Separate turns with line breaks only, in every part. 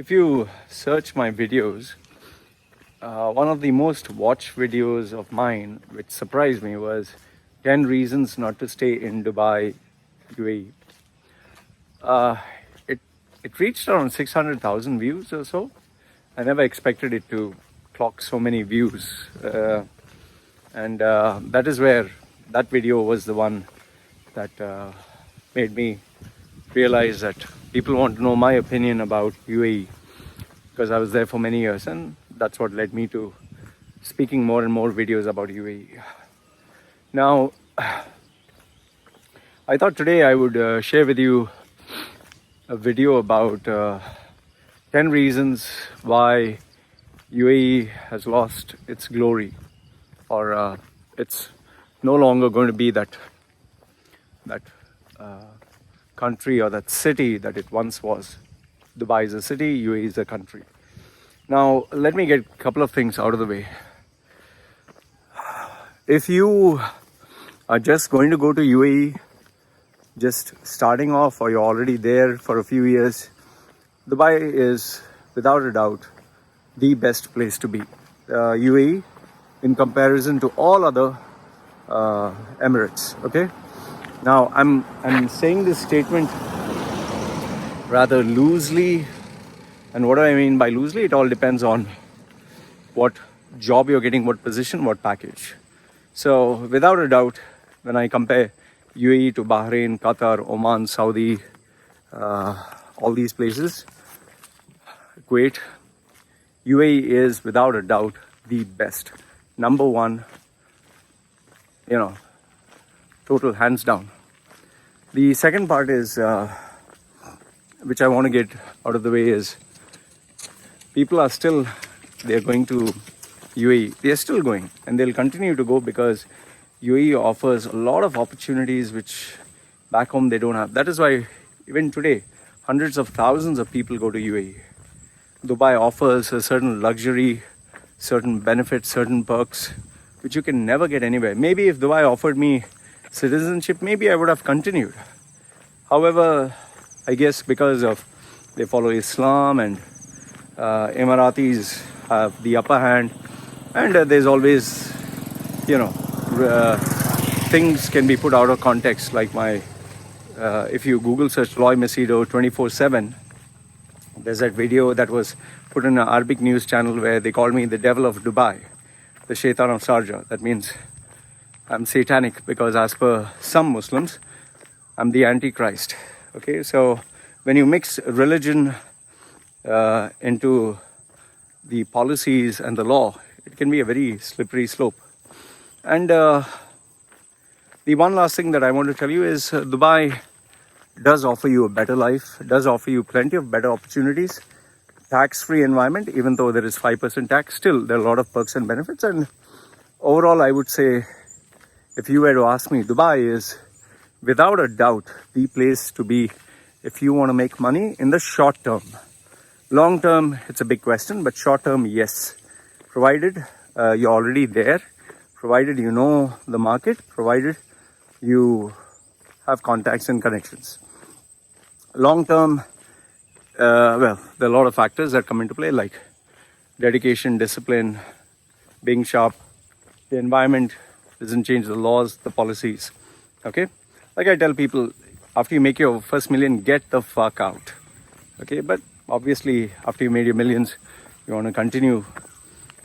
if you search my videos, one of the most watched videos of mine, which surprised me, was 10 reasons not to stay in Dubai, UAE. Uh, it, it reached around 600,000 views or so. I never expected it to clock so many views. And that is where that video was the one that made me realize that people want to know my opinion about UAE, because I was there for many years, and that's what led me to speaking more and more videos about UAE. Now, I thought today I would share with you a video about 10 reasons why UAE has lost its glory, or it's no longer going to be that country or that city that it once was. Dubai is a city, UAE is a country. Now, let me get a couple of things out of the way. If you are just going to go to UAE, just starting off, or you're already there for a few years, Dubai is without a doubt the best place to be. UAE, in comparison to all other Emirates, okay? Now, I'm saying this statement rather loosely, and what do I mean by loosely? It all depends on what job you're getting, what position, what package. So, without a doubt, when I compare UAE to Bahrain, Qatar, Oman, Saudi, all these places, Kuwait, UAE is without a doubt the best. Number one, total hands down. The second part is, which I want to get out of the way, is people are still, they're going to UAE. They're still going, and they'll continue to go, because UAE offers a lot of opportunities which back home they don't have. That is why even today, hundreds of thousands of people go to UAE. Dubai offers a certain luxury, certain benefits, certain perks, which you can never get anywhere. Maybe if Dubai offered me citizenship, maybe I would have continued. However, I guess because of they follow Islam, and Emiratis have the upper hand, and there's always, things can be put out of context. Like if you Google search Loy Machedo 24/7, there's that video that was put in an Arabic news channel where they called me the devil of Dubai, the Shaitan of Sharjah. That means I'm satanic, because as per some Muslims, I'm the Antichrist. Okay, so when you mix religion into the policies and the law, it can be a very slippery slope. And the one last thing that I want to tell you is Dubai does offer you a better life, does offer you plenty of better opportunities, tax-free environment. Even though there is 5% tax, still there are a lot of perks and benefits. And overall, I would say, if you were to ask me, Dubai is without a doubt the place to be if you want to make money in the short term. Long term, it's a big question, but short term, yes. Provided you're already there, provided you know the market, provided you have contacts and connections. Long term, well, there are a lot of factors that come into play, like dedication, discipline, being sharp. The environment doesn't change the laws, the policies. Okay? Like I tell people, after you make your first million, get the fuck out. Okay? But obviously, after you made your millions, you want to continue.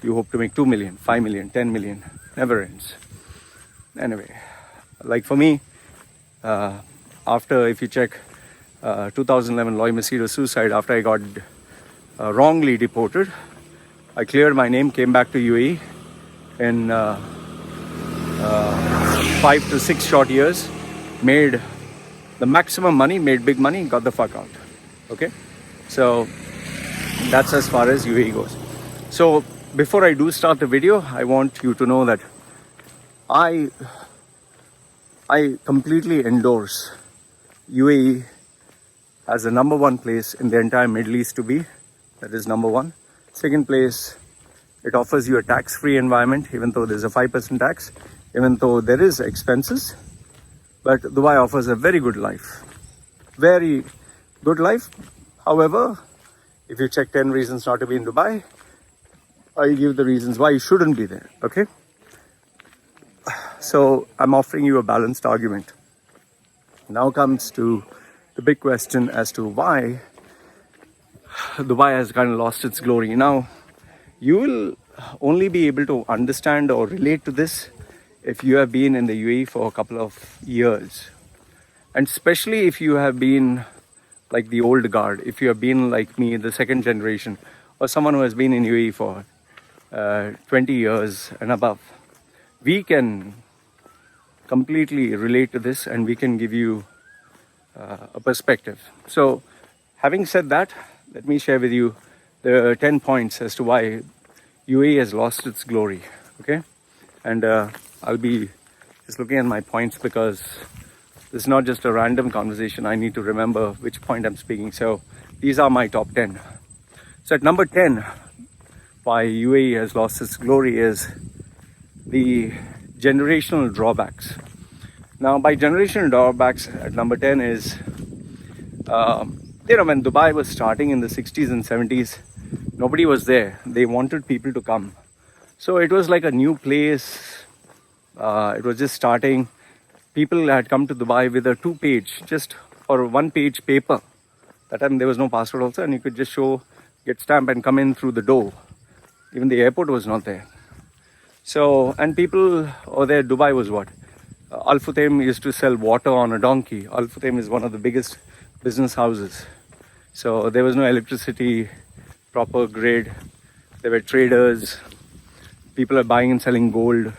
You hope to make 2 million, 5 million, 10 million. Never ends. Anyway, like for me, after, if you check 2011 Loy Machedo suicide, after I got wrongly deported, I cleared my name, came back to UAE in 5 to 6 short years, made the maximum money, made big money, got the fuck out. Okay? So that's as far as UAE goes. So before I do start the video, I want you to know that I completely endorse UAE as the number one place in the entire Middle East to be. That is number one. Second place, it offers you a tax-free environment, even though there's a 5% tax, even though there is expenses. But Dubai offers a very good life. Very good life. However, If you check 10 reasons not to be in Dubai, I give the reasons why you shouldn't be there. Okay? So I'm offering you a balanced argument. Now comes to the big question as to why Dubai has kind of lost its glory. Now, you will only be able to understand or relate to this if you have been in the UAE for a couple of years. And especially if you have been like the old guard, if you have been like me, the second generation, or someone who has been in UAE for 20 years and above, we can completely relate to this and we can give you a perspective. So, having said that, let me share with you the 10 points as to why UAE has lost its glory. Okay, and I'll be just looking at my points because this is not just a random conversation. I need to remember which point I'm speaking. So these are my top 10. So at number 10, why UAE has lost its glory is the generational drawbacks. Now, by generational drawbacks, at number 10 is, when Dubai was starting in the 60s and 70s, nobody was there. They wanted people to come. So it was like a new place. It was just starting. People had come to Dubai with a 2-page, just or 1-page paper. That time there was no passport also, and you could just get stamped and come in through the door. Even the airport was not there. So, and people over there, Dubai was what? Al Futtaim used to sell water on a donkey. Al Futtaim is one of the biggest business houses. So there was no electricity, proper grid. There were traders. People are buying and selling gold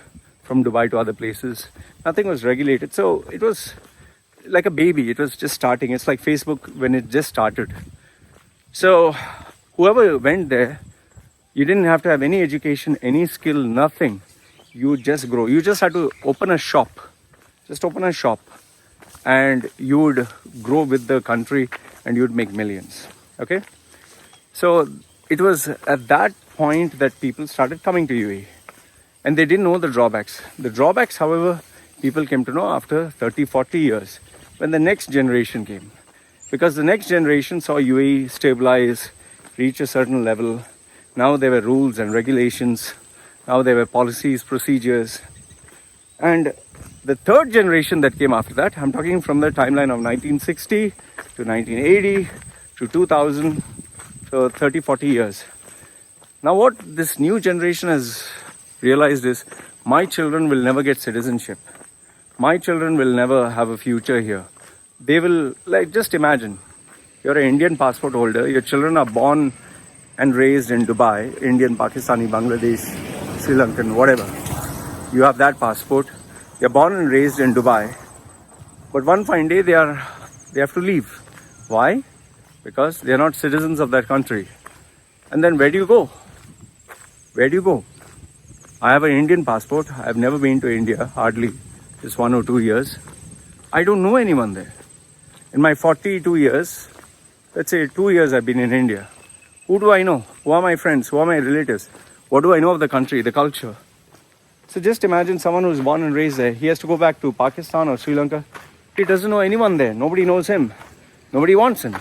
from Dubai to other places. Nothing was regulated. So it was like a baby. It was just starting. It's like Facebook when it just started. So whoever went there, you didn't have to have any education, any skill, nothing. You just grow. You just had to open a shop. Just open a shop. And you would grow with the country and you would make millions. Okay? So it was at that point that people started coming to UAE. And they didn't know the drawbacks. The drawbacks, however, people came to know after 30, 40 years when the next generation came. Because the next generation saw UAE stabilize, reach a certain level. Now there were rules and regulations. Now there were policies, procedures. And the third generation that came after that, I'm talking from the timeline of 1960 to 1980 to 2000, so 30, 40 years. Now what this new generation has realized is, my children will never get citizenship. My children will never have a future here. They will, just imagine, you're an Indian passport holder, your children are born and raised in Dubai, Indian, Pakistani, Bangladesh, Sri Lankan, whatever. You have that passport. You're born and raised in Dubai. But one fine day they have to leave. Why? Because they're not citizens of that country. And then where do you go? Where do you go? I have an Indian passport. I've never been to India, hardly just 1 or 2 years. I don't know anyone there. In my 42 years, let's say 2 years I've been in India. Who do I know? Who are my friends? Who are my relatives? What do I know of the country, the culture? So just imagine someone who's born and raised there. He has to go back to Pakistan or Sri Lanka. He doesn't know anyone there. Nobody knows him. Nobody wants him.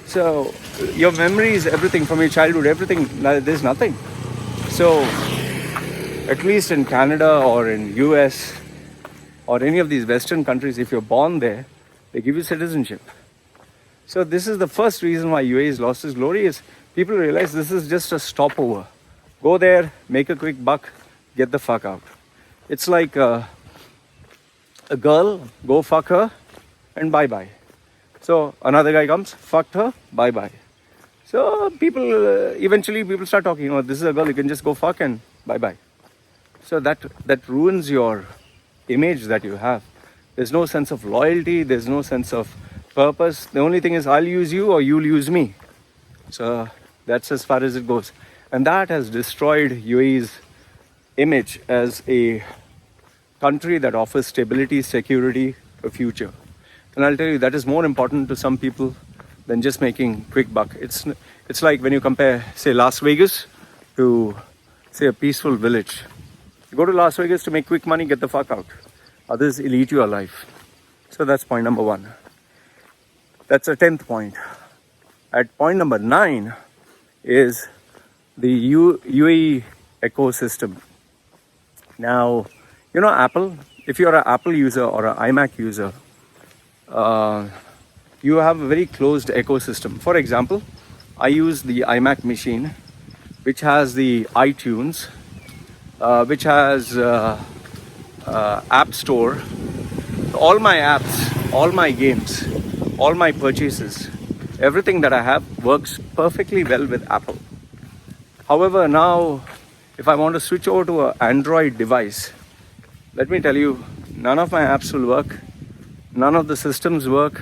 So your memories, everything from your childhood, everything, there's nothing. So at least in Canada or in US or any of these Western countries, if you're born there, they give you citizenship. So this is the first reason why UAE has lost its glory, is people realize this is just a stopover. Go there, make a quick buck, get the fuck out. It's like a girl, go fuck her and bye-bye. So another guy comes, fucked her, bye-bye. So eventually people start talking, this is a girl, you can just go fuck and bye-bye. So that ruins your image that you have. There's no sense of loyalty, there's no sense of purpose. The only thing is, I'll use you or you'll use me. So that's as far as it goes. And that has destroyed UAE's image as a country that offers stability, security, a future. And I'll tell you, that is more important to some people than just making quick buck. It's like when you compare, say, Las Vegas to, say, a peaceful village. You go to Las Vegas to make quick money, get the fuck out. Others will eat your life. So that's point number 1. That's a 10th point. At point number 9 is the UAE ecosystem. Now, Apple, if you're an Apple user or an iMac user, you have a very closed ecosystem. For example, I use the iMac machine, which has the iTunes, which has App Store. All my apps, all my games, all my purchases, everything that I have works perfectly well with Apple. However, now if I want to switch over to an Android device, let me tell you, none of my apps will work, none of the systems work,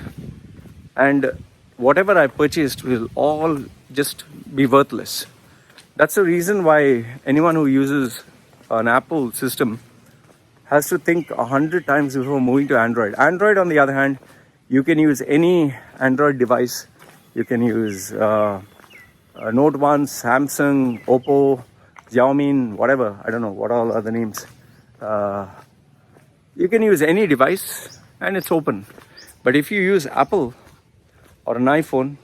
and whatever I purchased will all just be worthless. That's the reason why anyone who uses an Apple system has to think 100 times before moving to Android. Android, on the other hand, you can use any Android device. You can use Note 1, Samsung, Oppo, Xiaomi, whatever. I don't know what all are the names. You can use any device and it's open. But if you use Apple or an iPhone,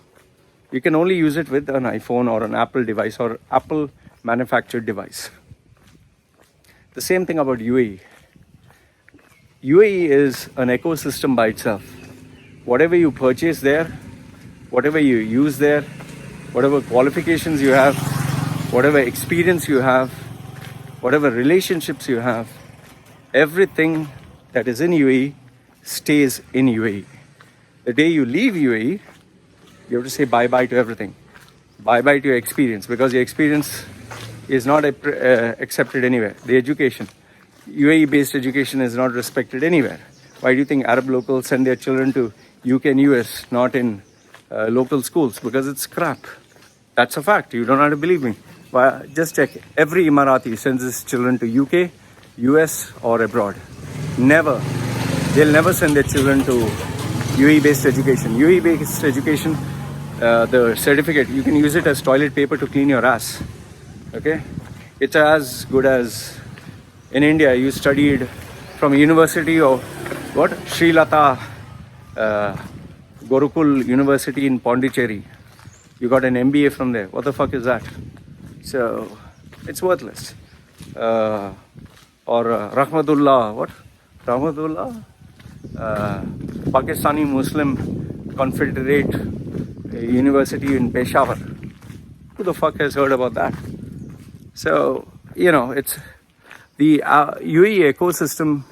you can only use it with an iPhone or an Apple device or Apple manufactured device. The same thing about UAE. UAE is an ecosystem by itself. Whatever you purchase there, whatever you use there, whatever qualifications you have, whatever experience you have, whatever relationships you have, everything that is in UAE stays in UAE. The day you leave UAE, you have to say bye-bye to everything. Bye-bye to your experience, because your experience is not accepted anywhere. The education, UAE-based education is not respected anywhere. Why do you think Arab locals send their children to UK and US, not in local schools? Because it's crap. That's a fact. You don't have to believe me. Well, just check. Every Emirati sends his children to UK, US or abroad. Never. They'll never send their children to UAE-based education. UAE-based education, the certificate, you can use it as toilet paper to clean your ass. Okay? It's as good as in India, you studied from a university of what? Sri Lata Gurukul University in Pondicherry. You got an MBA from there. What the fuck is that? So, it's worthless. Or Rahmatullah, what? Rahmatullah? Pakistani Muslim Confederate University in Peshawar. Who the fuck has heard about that? So, it's the UAE ecosystem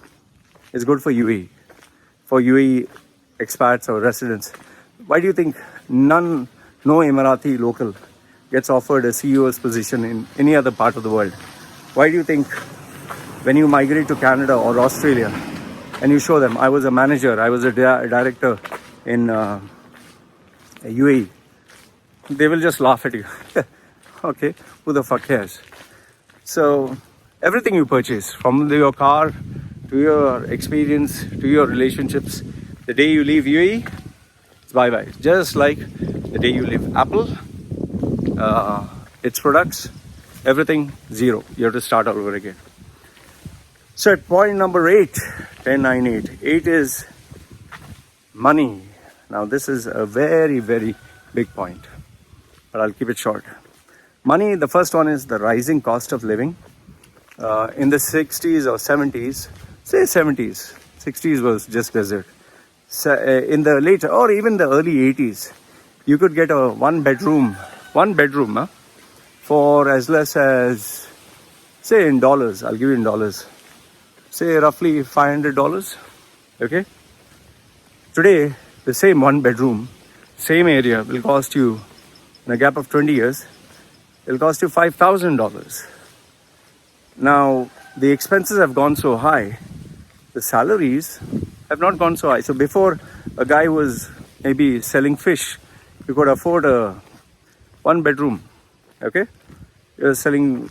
is good for UAE expats or residents. Why do you think no Emirati local gets offered a CEO's position in any other part of the world? Why do you think when you migrate to Canada or Australia and you show them, I was a manager, I was a director in UAE, they will just laugh at you. Okay, who the fuck cares? So everything you purchase, from your car to your experience to your relationships, the day you leave UAE, it's bye-bye. Just like the day you leave Apple, its products, everything zero. You have to start all over again. So at point number 8, 10, 9, 8. 8 is money. Now this is a very, very big point, but I'll keep it short. Money, the first one is the rising cost of living. In the 60s or 70s, say 70s, 60s was just desert. So, in the later or even the early 80s, you could get a one bedroom for as less as, say in dollars, I'll give you in dollars, say roughly $500. Okay. Today, the same one bedroom, same area will cost you, in a gap of 20 years, it'll cost you $5,000. Now, the expenses have gone so high, the salaries have not gone so high. So before, a guy was maybe selling fish, you could afford a one bedroom, okay? You're selling,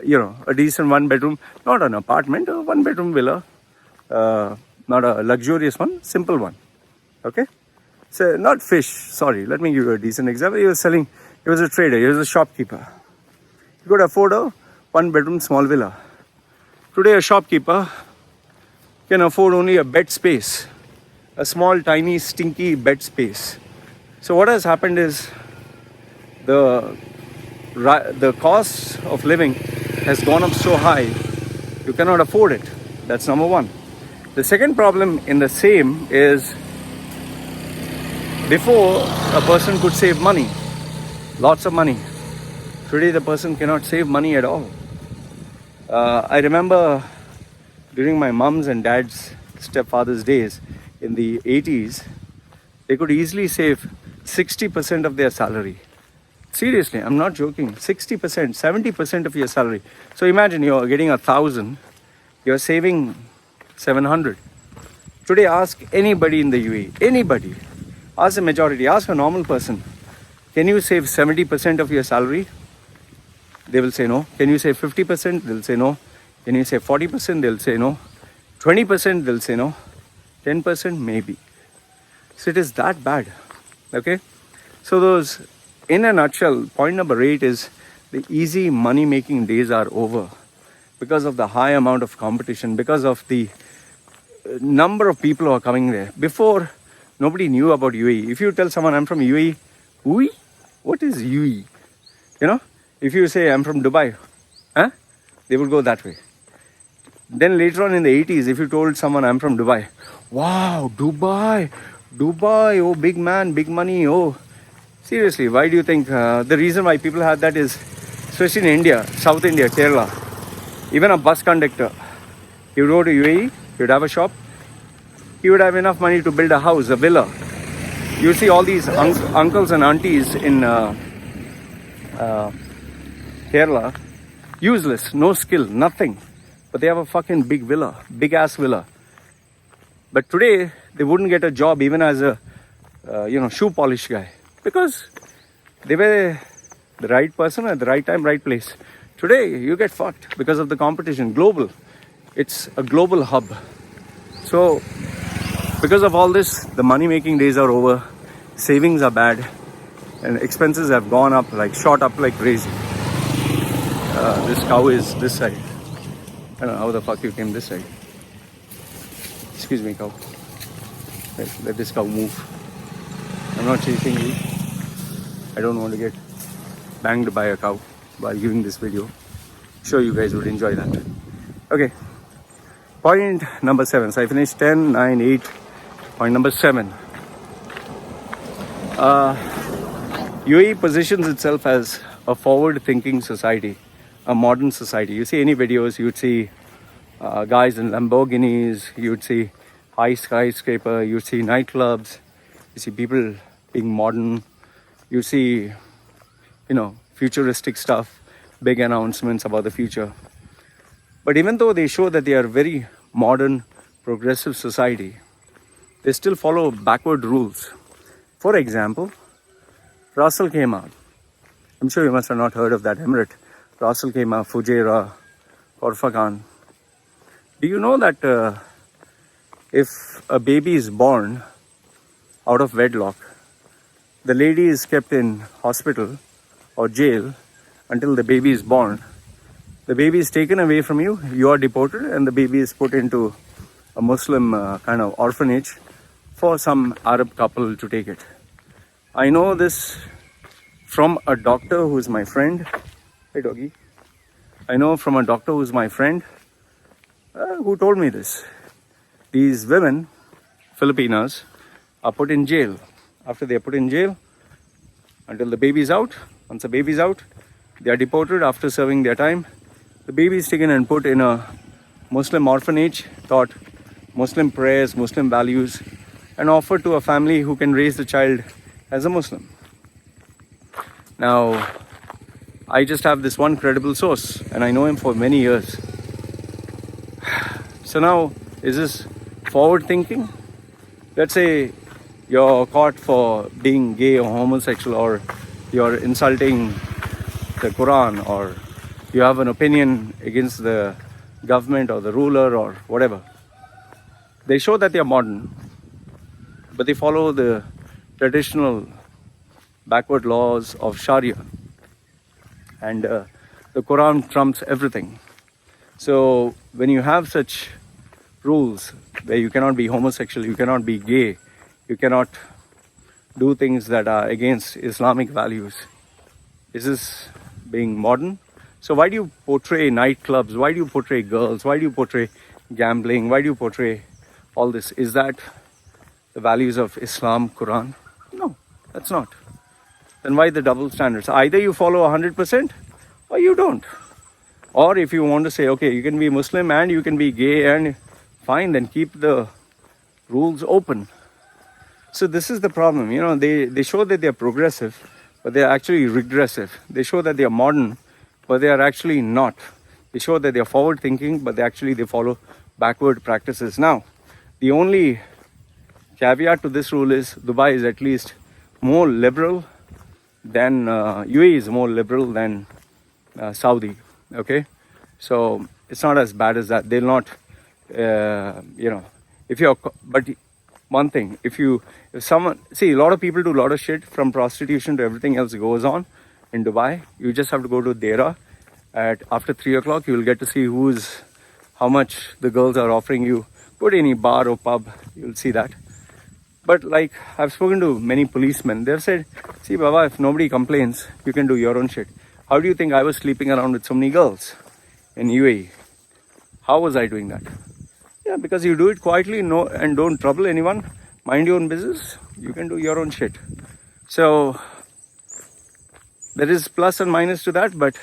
a decent one bedroom, not an apartment, a one bedroom villa, not a luxurious one, simple one, okay? So not fish, sorry, let me give you a decent example. He was a trader, he was a shopkeeper. You could afford a one bedroom small villa. Today a shopkeeper can afford only a bed space, a small tiny stinky bed space. So what has happened is the cost of living has gone up so high, you cannot afford it. That's number one. The second problem in the same is, before a person could save money, lots of money. Today the person cannot save money at all. I remember during my mom's and dad's stepfather's days in the 80s, they could easily save 60% of their salary. Seriously, I'm not joking. 60%, 70% of your salary. So imagine you're getting 1,000, you're saving 700. Today, ask anybody in the UAE, anybody, ask a majority, ask a normal person, can you save 70% of your salary? They will say no. Can you save 50%? They'll say no. Can you save 40%? They'll say no. 20%? They'll say no. 10% maybe. So it is that bad. Okay? So those, in a nutshell, point number 8 is the easy money making days are over because of the high amount of competition, because of the number of people who are coming there. Before, nobody knew about UAE. If you tell someone I'm from UAE, UAE? What is UAE? You know? If you say I'm from Dubai, huh? They will go that way. Then later on in the 80s, if you told someone I'm from Dubai, wow, Dubai, oh, big man, big money, oh. Seriously, why do you think the reason why people have that is, especially in India, South India, Kerala, even a bus conductor, he would go to UAE, he would have a shop, he would have enough money to build a house, a villa. You see all these uncles and aunties in Kerala, useless, no skill, nothing. But they have a fucking big villa, big ass villa. But today, they wouldn't get a job even as a, shoe polish guy. Because they were the right person at the right time, right place. Today, you get fucked because of the competition, global. It's a global hub. So, because of all this, the money-making days are over. Savings are bad. And expenses have gone up, shot up like crazy. This cow is this side. I don't know how the fuck you came this side. Excuse me, cow. Let this cow move. I'm not chasing you. I don't want to get banged by a cow while giving this video. Sure, you guys would enjoy that. Okay. Point number 7. So I finished 10, 9, 8. Point number 7. UAE positions itself as a forward-thinking society, a modern society. You see any videos, you'd see guys in Lamborghinis, you'd see high skyscraper, you'd see nightclubs, you see people being modern, you see, futuristic stuff, big announcements about the future. But even though they show that they are very modern, progressive society, they still follow backward rules. For example, Russell came out. I'm sure you must have not heard of that emirate. Russell came out, Fujairah, Korfakan. Do you know that if a baby is born out of wedlock, the lady is kept in hospital or jail until the baby is born. The baby is taken away from you, you are deported, and the baby is put into a Muslim kind of orphanage for some Arab couple to take it. I know this from a doctor who is my friend. Hey doggy. I know from a doctor who is my friend who told me this. These women, Filipinas, are put in jail. After they are put in jail, until the baby is out. Once the baby is out, they are deported after serving their time. The baby is taken and put in a Muslim orphanage, taught Muslim prayers, Muslim values, and offered to a family who can raise the child as a Muslim. Now, I just have this one credible source, and I know him for many years. So now, is this forward thinking? Let's say you're caught for being gay or homosexual, or you're insulting the Quran, or you have an opinion against the government or the ruler or whatever. They show that they're modern, but they follow the traditional backward laws of Sharia. And the Quran trumps everything. So when you have such rules where you cannot be homosexual, you cannot be gay, you cannot do things that are against Islamic values, Is this being modern? So why do you portray nightclubs? Why do you portray girls? Why do you portray gambling? Why do you portray all this? Is that the values of Islam, Quran? No, that's not. Then why the double standards? Either you follow 100% or you don't. Or if you want to say, okay, you can be Muslim and you can be gay and fine, then keep the rules open. So this is the problem. They show that they are progressive, but they are actually regressive. They show that they are modern, but they are actually not. They show that they are forward thinking, but they follow backward practices. Now, the only caveat to this rule is Dubai is at least more liberal than UAE is more liberal than Saudi. Okay, so it's not as bad as that. They'll not, if you're, but one thing, if someone, see, a lot of people do a lot of shit from prostitution to everything else goes on in Dubai. You just have to go to Dera after 3 o'clock. You will get to see how much the girls are offering you. Go to any bar or pub, you'll see that. But like, I've spoken to many policemen. They've said, see, Baba, if nobody complains, you can do your own shit. How do you think I was sleeping around with so many girls in UAE? How was I doing that? Yeah, because you do it quietly, and don't trouble anyone. Mind your own business. You can do your own shit. So there is plus and minus to that, but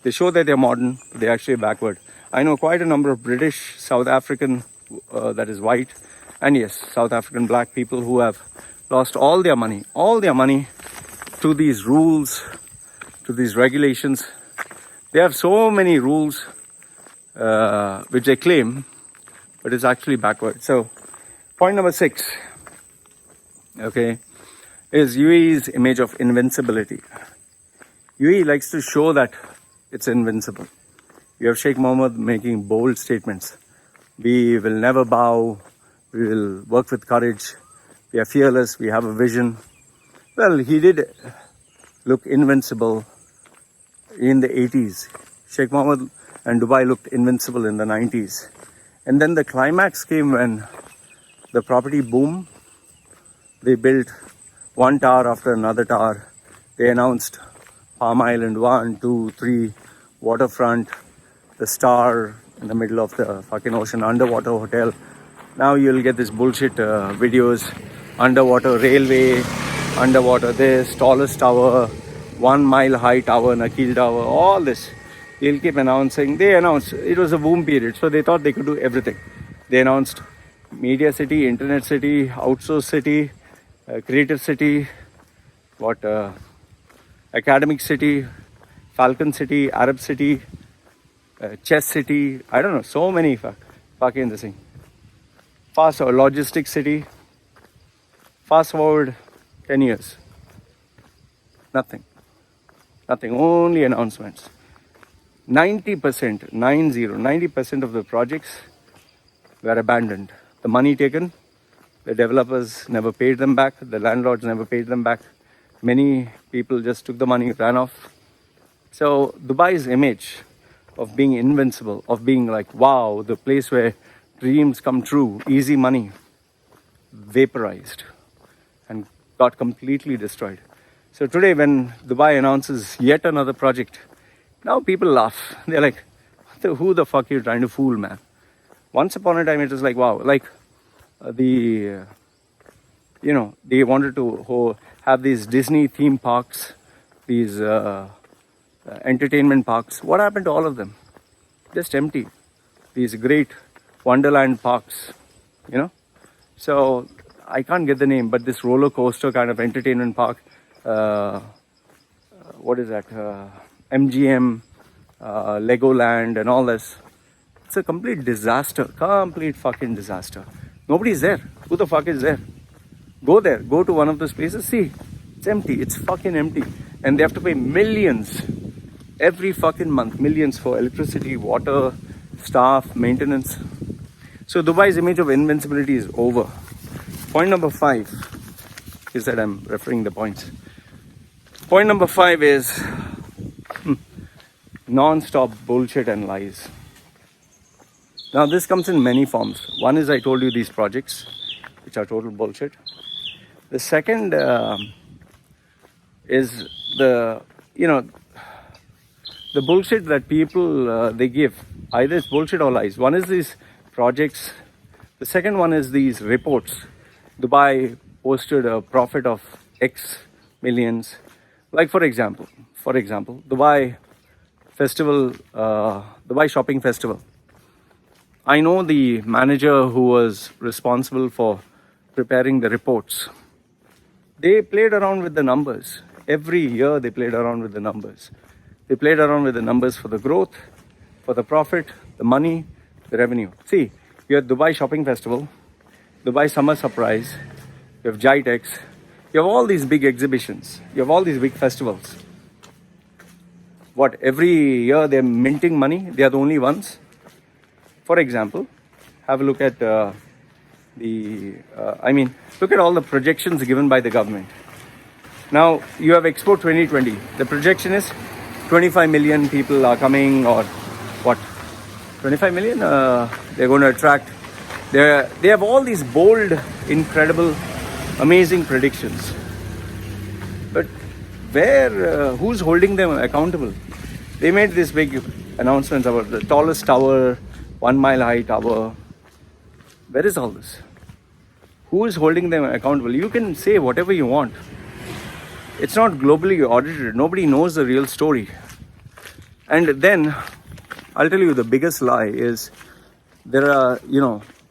they show that they're modern. They're actually backward. I know quite a number of British, South African, that is white, and yes, South African black people who have lost all their money to these rules, to these regulations. They have so many rules which they claim, but it's actually backward. So point number 6, okay, is UAE's image of invincibility. UAE likes to show that it's invincible. You have Sheikh Mohammed making bold statements. We will never bow. We will work with courage. We are fearless. We have a vision. Well, he did look invincible in the 80s. Sheikh Mohammed and Dubai looked invincible in the 90s. And then the climax came when the property boom. They built one tower after another tower. They announced Palm Island 1, 2, 3, waterfront, the Star in the middle of the fucking ocean, underwater hotel. Now you'll get this bullshit videos, underwater railway, underwater this, tallest tower, 1 mile high tower, Nakil Tower, all this. They'll keep announcing. They announced, it was a boom period, so they thought they could do everything. They announced media city, internet city, outsource city, creative city, academic city, Falcon city, Arab city, chess city, I don't know, so many fucking this thing. Fast forward, logistics city. Fast forward 10 years. Nothing, only announcements. 90% of the projects were abandoned. The money taken, the developers never paid them back, the landlords never paid them back. Many people just took the money, ran off. So Dubai's image of being invincible, of being like, wow, the place where dreams come true, easy money, vaporized and got completely destroyed. So today when Dubai announces yet another project, now people laugh. They're like, who the fuck are you trying to fool, man? Once upon a time it was like, wow, like they wanted to have these Disney theme parks, these entertainment parks. What happened to all of them? Just empty. These great Wonderland parks, So I can't get the name, but this roller coaster kind of entertainment park, what is that? MGM, Legoland and all this. It's a complete disaster, complete fucking disaster. Nobody's there. Who the fuck is there? Go there, go to one of those places, see, it's empty, it's fucking empty. And they have to pay millions every fucking month, millions for electricity, water, staff, maintenance. So Dubai's image of invincibility is over. Point number 5 is that I'm referring the points. Point number 5 is non-stop bullshit and lies. Now this comes in many forms. One is I told you these projects, which are total bullshit. The second is the you know, the bullshit that people they give, either it's bullshit or lies. One is these projects. The second one is these reports. Dubai posted a profit of X millions. Like for example, Dubai festival, Dubai shopping festival. I know the manager who was responsible for preparing the reports. They played around with the numbers. Every year they played around with the numbers. They played around with the numbers for the growth, for the profit, the money, the revenue. See, you have Dubai Shopping Festival, Dubai Summer Surprise, you have Jitex, you have all these big exhibitions, you have all these big festivals. What, every year they're minting money? They are the only ones. For example, have a look at look at all the projections given by the government. Now, you have Expo 2020. The projection is 25 million people are coming, or what? 25 million? They're going to attract. They have all these bold, incredible, amazing predictions. But who's holding them accountable? They made this big announcements about the tallest tower, 1 mile high tower. Where is all this? Who is holding them accountable? You can say whatever you want. It's not globally audited. Nobody knows the real story. And then, I'll tell you the biggest lie is there are,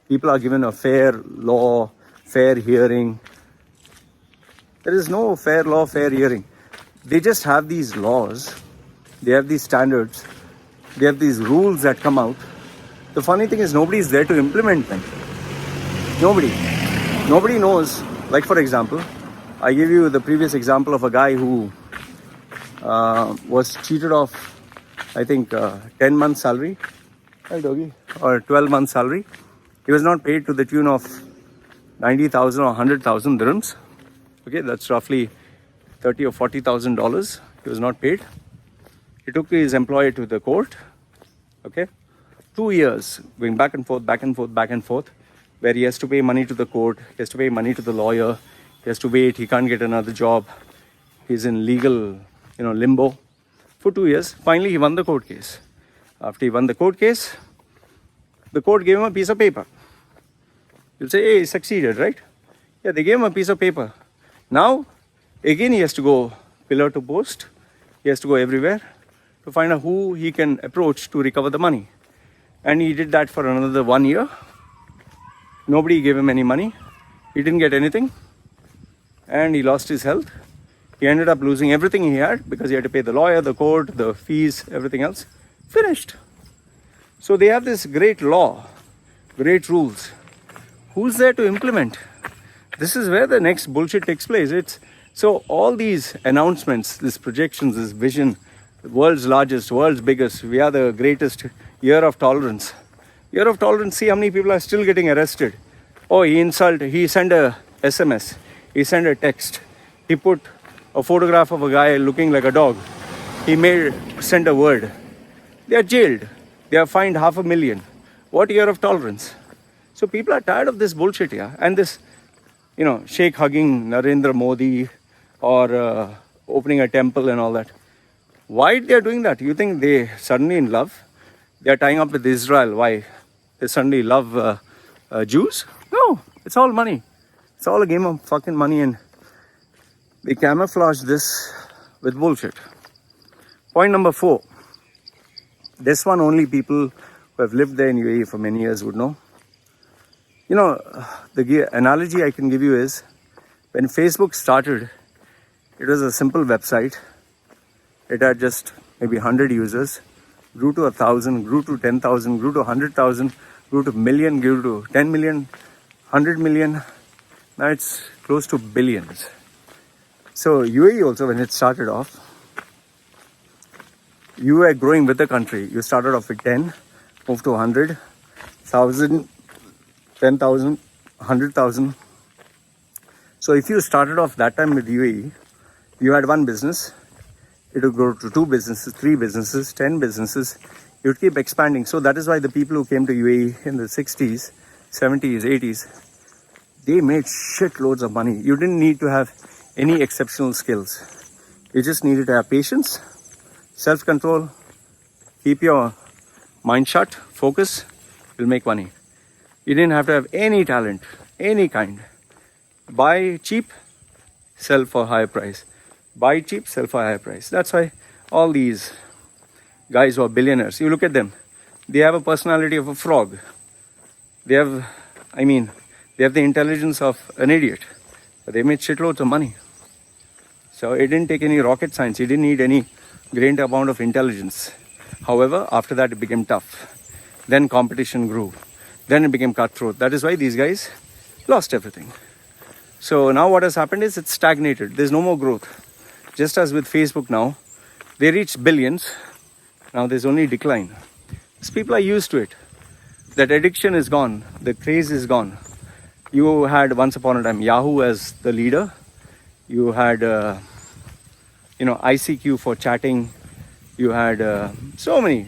people are given a fair law, fair hearing. There is no fair law, fair hearing. They just have these laws. They have these standards. They have these rules that come out. The funny thing is nobody is there to implement them. Nobody knows. Like for example, I gave you the previous example of a guy who was cheated of, I think, 10 months salary, right, doggy? Or 12 months salary. He was not paid to the tune of 90,000 or 100,000 dirhams. Okay, that's roughly $30,000 or $40,000. He was not paid. He took his employer to the court. Okay, 2 years going back and forth, where he has to pay money to the court, he has to pay money to the lawyer, he has to wait, he can't get another job, he's in legal, limbo for 2 years. Finally, he won the court case. After he won the court case, the court gave him a piece of paper. You'll say, hey, he succeeded, right? Yeah, they gave him a piece of paper. Now, again, he has to go pillar to post. He has to go everywhere to find out who he can approach to recover the money. And he did that for another 1 year. Nobody gave him any money. He didn't get anything. And he lost his health. He ended up losing everything he had because he had to pay the lawyer, the court, the fees, everything else. Finished. So they have this great law, great rules. Who's there to implement? This is where the next bullshit takes place. So all these announcements, these projections, this vision, the world's largest, world's biggest, we are the greatest, year of tolerance. Year of tolerance, see how many people are still getting arrested. Oh, he sent a SMS, he sent a text, he put a photograph of a guy looking like a dog. He sent a word. They are jailed. They are fined $500,000. What year of tolerance? So people are tired of this bullshit, yeah. And this, Sheikh hugging Narendra Modi or opening a temple and all that. Why they are doing that? You think they suddenly in love? They are tying up with Israel. Why? They suddenly love Jews? No, it's all money. It's all a game of fucking money, and they camouflage this with bullshit. Point number 4. This one only people who have lived there in UAE for many years would know. The analogy I can give you is when Facebook started, it was a simple website. It had just maybe 100 users, grew to 1,000, grew to 10,000, grew to 100,000, grew to million, grew to 10 million, 100 million. Now it's close to billions. So UAE also, when it started off, you were growing with the country. You started off with 10, moved to 100, 1,000, 10,000, 100,000. So if you started off that time with UAE, you had one business. It would go to 2 businesses, 3 businesses, 10 businesses. You would keep expanding. So that is why the people who came to UAE in the 60s, 70s, 80s, they made shitloads of money. You didn't need to have any exceptional skills. You just needed to have patience, self-control, keep your mind shut, focus, you'll make money. You didn't have to have any talent, any kind. Buy cheap, sell for higher price. Buy cheap, sell for higher price. That's why all these guys who are billionaires, you look at them, they have a personality of a frog. They have, they have the intelligence of an idiot. But they made shitloads of money. So it didn't take any rocket science. It didn't need any great amount of intelligence. However, after that it became tough. Then competition grew. Then it became cutthroat. That is why these guys lost everything. So now what has happened is it's stagnated. There's no more growth. Just as with Facebook now, they reached billions. Now there's only decline. Because people are used to it. That addiction is gone. The craze is gone. You had once upon a time Yahoo as the leader. You had, ICQ for chatting. You had so many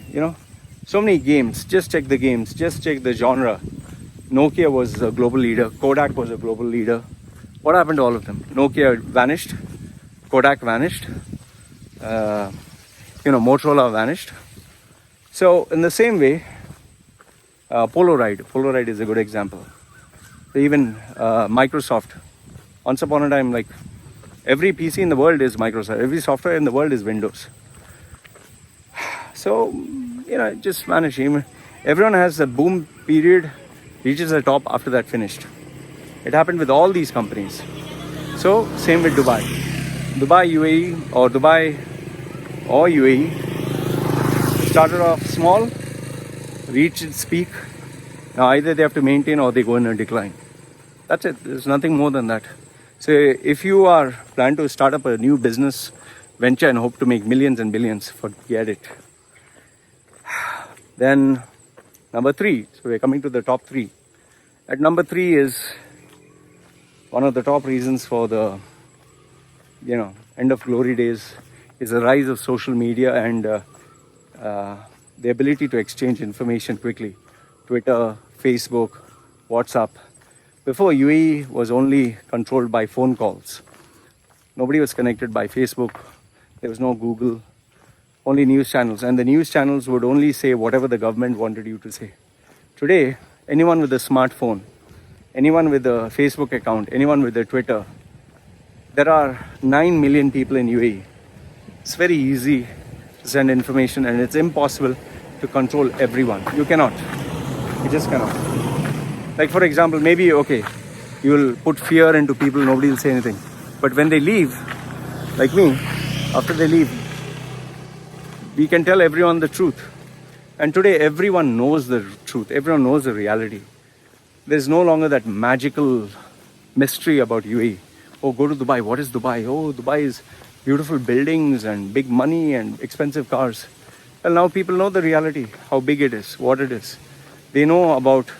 games. Just check the games. Just check the genre. Nokia was a global leader. Kodak was a global leader. What happened to all of them? Nokia vanished. Kodak vanished. Motorola vanished. So in the same way, Polaroid is a good example. Even Microsoft. Once upon a time, like every PC in the world is Microsoft. Every software in the world is Windows. So, it just vanished. Everyone has a boom period, reaches the top, after that finished. It happened with all these companies. So, same with Dubai. Dubai, UAE started off small, reached its peak. Now either they have to maintain or they go in a decline. That's it. There's nothing more than that. So if you are planning to start up a new business venture and hope to make millions and billions, forget it. Then number 3. So we're coming to the top 3. At number 3 is one of the top reasons for the end of glory days is the rise of social media and the ability to exchange information quickly. Twitter, Facebook, WhatsApp. Before, UAE was only controlled by phone calls. Nobody was connected by Facebook. There was no Google. Only news channels. And the news channels would only say whatever the government wanted you to say. Today, anyone with a smartphone, anyone with a Facebook account, anyone with a Twitter, there are 9 million people in UAE. It's very easy to send information and it's impossible to control everyone. You cannot. You just cannot. Like for example, maybe, you will put fear into people, nobody will say anything. But when they leave, like me, after they leave, we can tell everyone the truth. And today everyone knows the truth. Everyone knows the reality. There's no longer that magical mystery about UAE. Oh, go to Dubai. What is Dubai? Oh, Dubai is beautiful buildings and big money and expensive cars. Well, now people know the reality, how big it is, what it is. They know about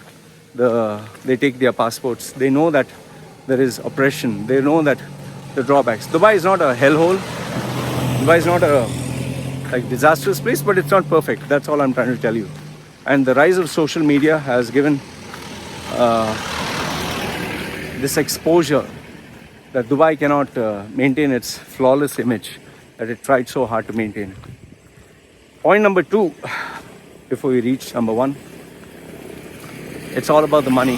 they take their passports. They know that there is oppression. They know that the drawbacks. Dubai is not a hellhole. Dubai is not a disastrous place, but it's not perfect. That's all I'm trying to tell you. And the rise of social media has given this exposure that Dubai cannot maintain its flawless image that it tried so hard to maintain. Point number 2, before we reach number 1, it's all about the money.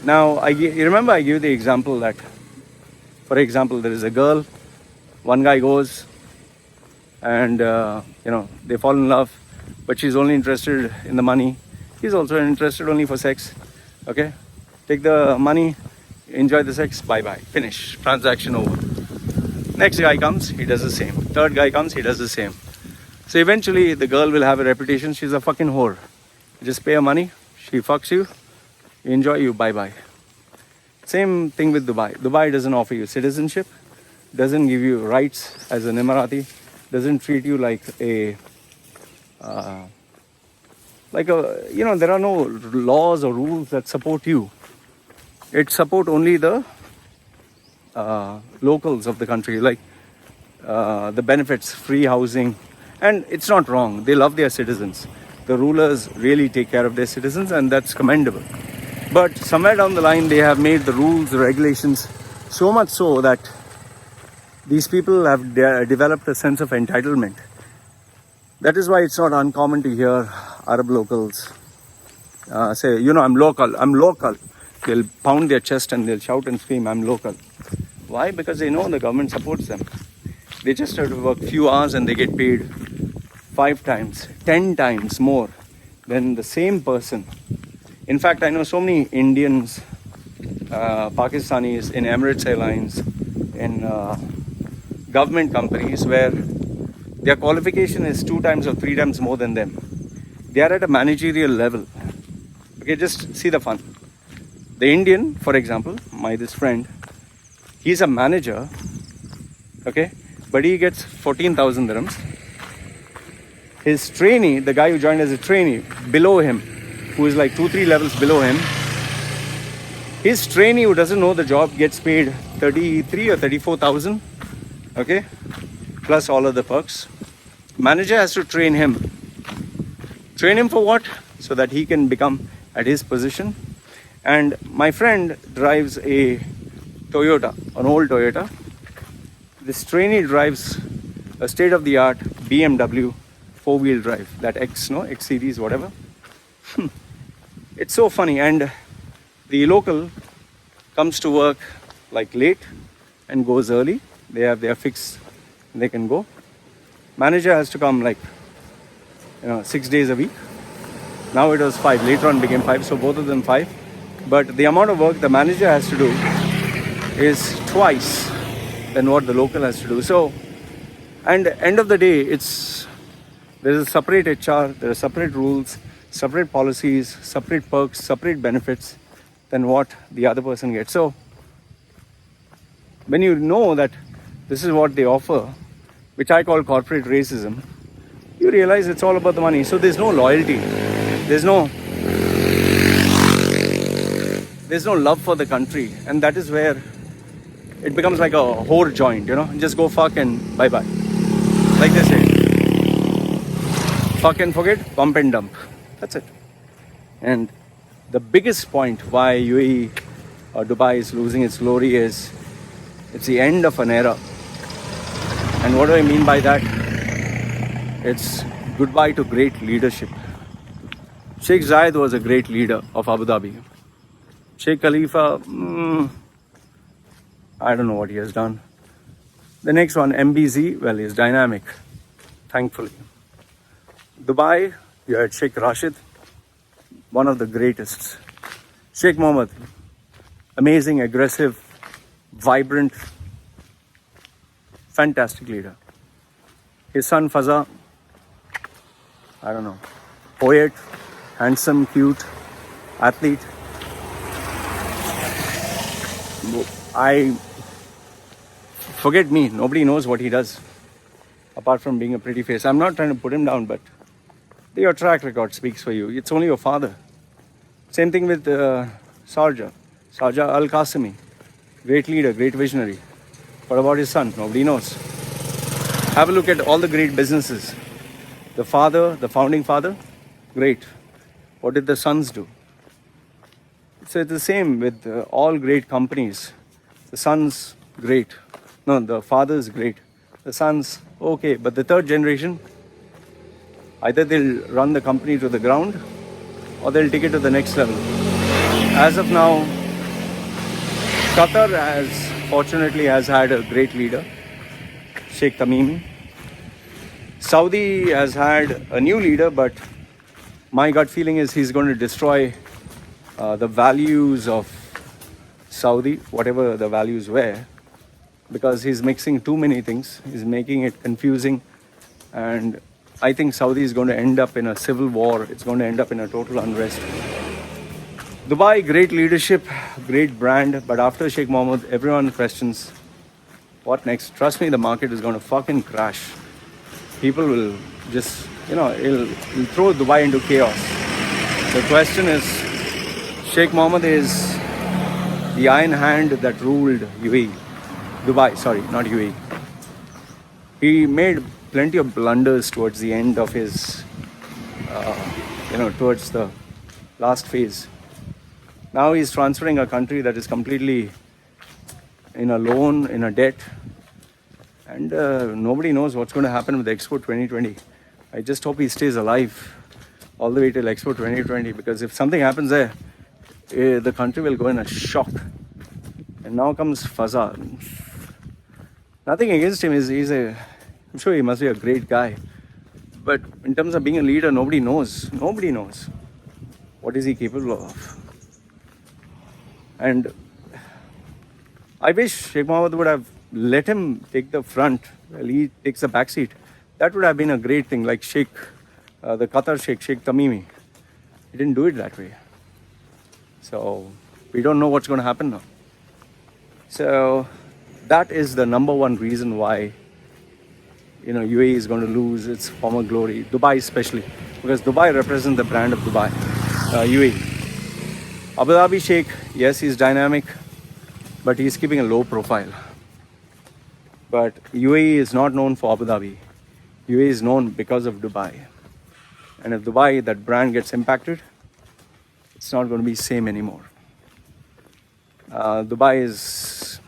Now, you remember I gave the example that, for example, there is a girl, one guy goes and, they fall in love, but she's only interested in the money. He's also interested only for sex. Okay? Take the money, enjoy the sex, bye-bye, finish, transaction over. Next guy comes, he does the same. Third guy comes, he does the same. So eventually the girl will have a reputation, she's a fucking whore. You just pay her money, she fucks you, enjoy you, bye-bye. Same thing with Dubai. Dubai doesn't offer you citizenship, doesn't give you rights as an Emirati, doesn't treat you like there are no laws or rules that support you. It support only the locals of the country, like the benefits, free housing. And it's not wrong. They love their citizens. The rulers really take care of their citizens, and that's commendable. But somewhere down the line, they have made the rules, the regulations so much so that These people have developed a sense of entitlement. That is why it's not uncommon to hear Arab locals say, I'm local, I'm local. They'll pound their chest and they'll shout and scream, I'm local. Why? Because they know the government supports them. They just have to work few hours and they get paid 5 times, 10 times more than the same person. In fact, I know so many Indians, Pakistanis in Emirates Airlines, in government companies where their qualification is 2 times or 3 times more than them. They are at a managerial level. Okay, just see the fun. The Indian, for example, this friend, he's a manager, okay, but he gets 14,000 dirhams. His trainee, the guy who joined as a trainee, below him, who is like 2-3 levels below him, his trainee who doesn't know the job gets paid 33 or 34,000, okay, plus all of the perks. Manager has to train him. Train him for what? So that he can become at his position. And my friend drives a Toyota, an old Toyota. This trainee drives a state-of-the-art BMW 4-wheel drive, that X series, whatever. It's so funny. And the local comes to work like late and goes early. They are fixed, they can go. Manager has to come like 6 days a week. Now it was 5, later on became 5, so both of them 5. But the amount of work the manager has to do is twice than what the local has to do. So, and end of the day, there is a separate HR, there are separate rules, separate policies, separate perks, separate benefits than what the other person gets. So, when you know that this is what they offer, which I call corporate racism, you realize it's all about the money. So there's no loyalty. There's no love for the country. And that is where it becomes like a whore joint, Just go fuck and bye-bye. Like they say. Fuck and forget, pump and dump. That's it. And the biggest point why UAE or Dubai is losing its glory is it's the end of an era. And what do I mean by that? It's goodbye to great leadership. Sheikh Zayed was a great leader of Abu Dhabi. Sheikh Khalifa, I don't know what he has done. The next one, MBZ, well, he's dynamic, thankfully. Dubai, you had Sheikh Rashid, one of the greatest. Sheikh Mohammed, amazing, aggressive, vibrant, fantastic leader. His son Faza, I don't know, poet, handsome, cute, athlete. Forget me, nobody knows what he does apart from being a pretty face. I'm not trying to put him down, but your track record speaks for you. It's only your father. Same thing with Sarja Al-Qasimi, great leader, great visionary. What about his son? Nobody knows. Have a look at all the great businesses. The father, the founding father, great. What did the sons do? So it's the same with all great companies. The sons, great. No, the father's great. The sons, okay. But the third generation, either they'll run the company to the ground or they'll take it to the next level. As of now, Qatar fortunately has had a great leader, Sheikh Tamimi. Saudi has had a new leader, but my gut feeling is he's going to destroy the values of Saudi, whatever the values were, because he's mixing too many things. He's making it confusing, and I think Saudi is going to end up in a civil war. It's going to end up in a total unrest. Dubai, great leadership, great brand, but after Sheikh Mohammed, everyone questions, what next? Trust me, the market is going to fucking crash. People will just, it'll throw Dubai into chaos. The question is, Sheikh Mohammed is the iron hand that ruled UAE. Dubai, sorry, not UAE. He made plenty of blunders towards the end of his, towards the last phase. Now he's transferring a country that is completely in a loan, in a debt. And nobody knows what's going to happen with Expo 2020. I just hope he stays alive all the way till Expo 2020, because if something happens there, the country will go in a shock. And now comes Fazal. Nothing against him. I'm sure he must be a great guy. But in terms of being a leader, nobody knows. Nobody knows. What is he capable of? And I wish Sheikh Mohammed would have let him take the front while he takes the back seat. That would have been a great thing, like the Qatar Sheikh Tamimi. He didn't do it that way. So we don't know what's going to happen now. So that is the number one reason why UAE is going to lose its former glory. Dubai especially, because Dubai represents the brand of Dubai. UAE. Abu Dhabi Sheikh, yes, he's dynamic, but he's keeping a low profile. But UAE is not known for Abu Dhabi. UAE is known because of Dubai. And if Dubai, that brand, gets impacted, it's not going to be the same anymore. Dubai is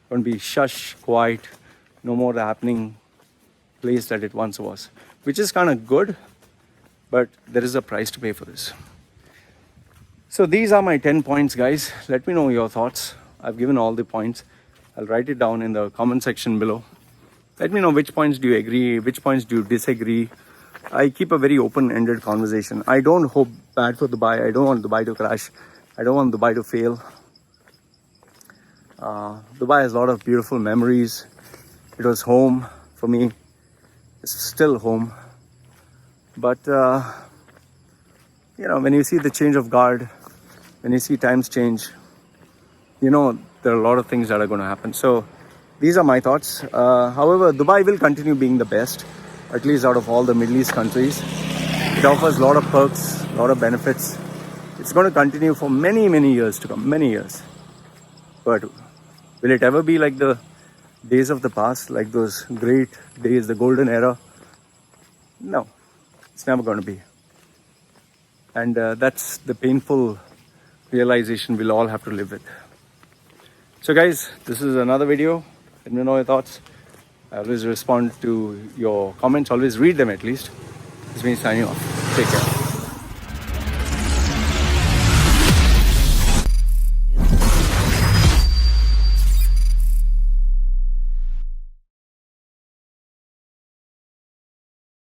going to be shush, quiet, no more the happening place that it once was, which is kind of good, but there is a price to pay for this. So these are my 10 points, guys. Let me know your thoughts. I've given all the points. I'll write it down in the comment section below. Let me know which points do you agree, which points do you disagree. I keep a very open-ended conversation. I don't hope bad for Dubai. I don't want Dubai to crash. I don't want Dubai to fail. Dubai has a lot of beautiful memories. It was home for me. It's still home. But, when you see the change of guard, when you see times change, there are a lot of things that are going to happen. So these are my thoughts. However, Dubai will continue being the best, at least out of all the Middle East countries. It offers a lot of perks, a lot of benefits. It's going to continue for many, many years to come, many years. But will it ever be like the days of the past, like those great days, the golden era? No, it's never going to be. And that's the painful realization we'll all have to live with. So guys, this is another video. Let me know your thoughts. I always respond to your comments, always read them at least. It's me signing off. Take care.